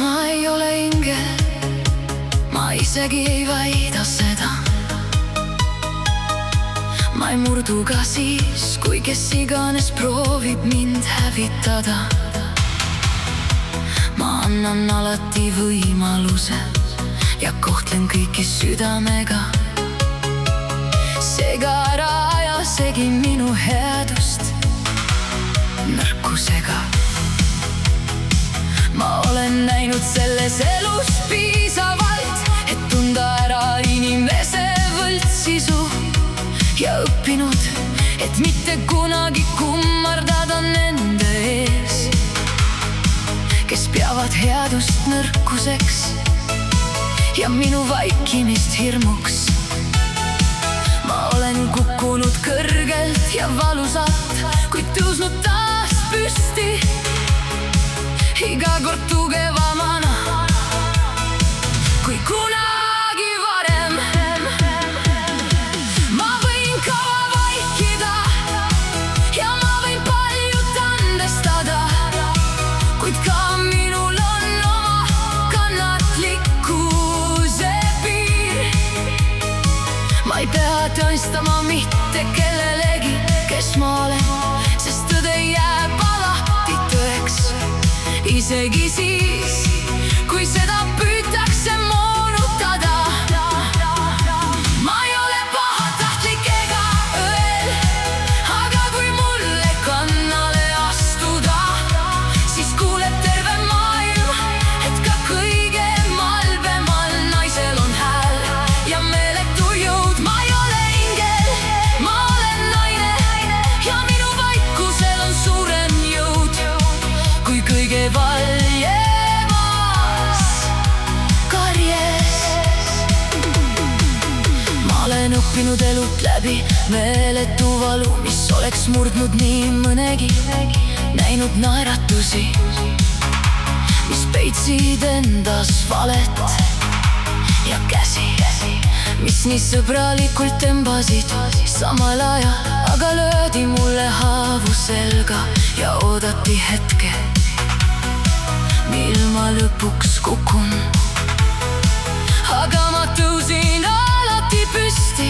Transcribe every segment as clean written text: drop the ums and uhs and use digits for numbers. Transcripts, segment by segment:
ma ei ole ingel, ma isegi ei väida seda. Ma ei murdu ka siis, kui kes iganes proovib mind hävitada. Ma annan alati võimaluse ja kohtlen kõiki südamega. Seega ära aja segi minu headust nõrkusega. Ma olen näinud selles elus piisavalt, et tunda ära inimese võltsisu ja õppinud, et mitte kunagi kummardada nende ees, kes peavad headust nõrkuseks ja minu vaikimist hirmuks. Ma olen kukkunud kõrgelt ja valusalt, kuid tõusnud taas püsti, iga kord tugevamana kui kunagi varem. Ma võin kaua vaikida ja ma võin paljut andestada, kuid ka minul on oma kannatlikkuse piir. Ma ei pea tõestama mitte kellelegi, kes ma olen, sest tõde jääb alati tõeks, isegi siis, kui seda püütakse moonutada. Ma ei ole pahatahtlik ega õel, aga kui mulle kannale astuda, siis kuuleb terve maailm, et ka kõige malbemal naisel on hääl ja meeletu jõud. Ma ei ole ingel, ma olen naine ja minu vaikusel on suurem jõud kui kõige valjemas karjes. Ma olen õppinud elut läbi meeletu valu, mis oleks murdnud nii mõnegi, näinud naeratusi, mis peitsid endas valet ja käsi, mis nii sõbralikult tõmbasid samal ajal, aga löödi mulle haavu selga ja oodati hetke, mil ma lõpuks kukun. Aga ma tõusin alati püsti,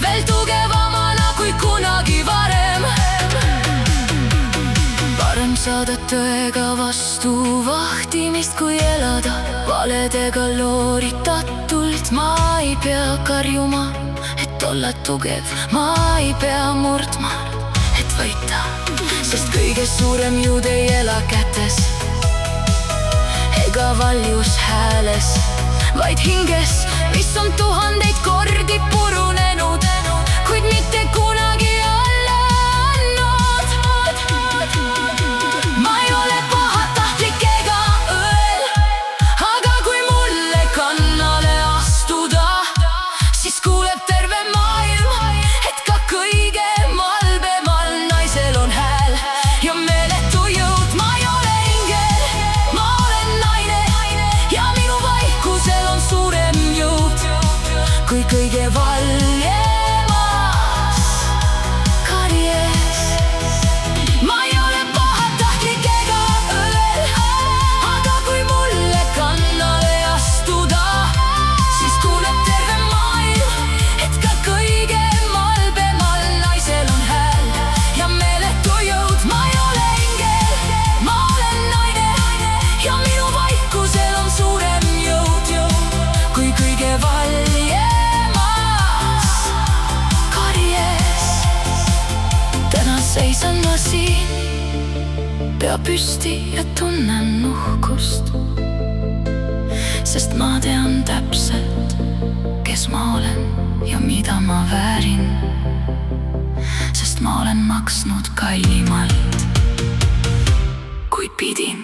veel tugevamana kui kunagi varem. Parem saada tõega vastu vahtimist, kui elada valedega looritatult. Ma ei pea karjuma, et olla tugev, ma ei pea murdma, et võita, sest kõige suurem jõud ei ela kätes ega valjus hääles, vaid hinges, mis on tuhandeid kordi purunenud, kuid mitte kunagi alla andnud. Ma ei ole pahatahtlik ega õel, aga kui mulle kannale astuda, siis kuuleb terve maailm, et ka kõige malbemal naisel on hääl ja meeletu jõud. Ma ei ole ingel, ma olen naine ja minu vaikusel on suurem jõud kui kõige valjemas karjes. Ma ei ole pahatahtlik ega õel, aga kui mulle kannale astuda, siis kuuleb terve maailm, et ka kõige malbemal naisel on hääl ja meeletu jõud. Ma ei ole ingel, ma olen naine ja minu vaikusel on suurem jõud kui kõige valjemas karjes. Täna seisan ma siin, pea püsti ja tunnen uhkust, sest ma tean täpselt, kes ma olen ja mida ma väärin, sest ma olen maksnud kallimalt, kui pidin.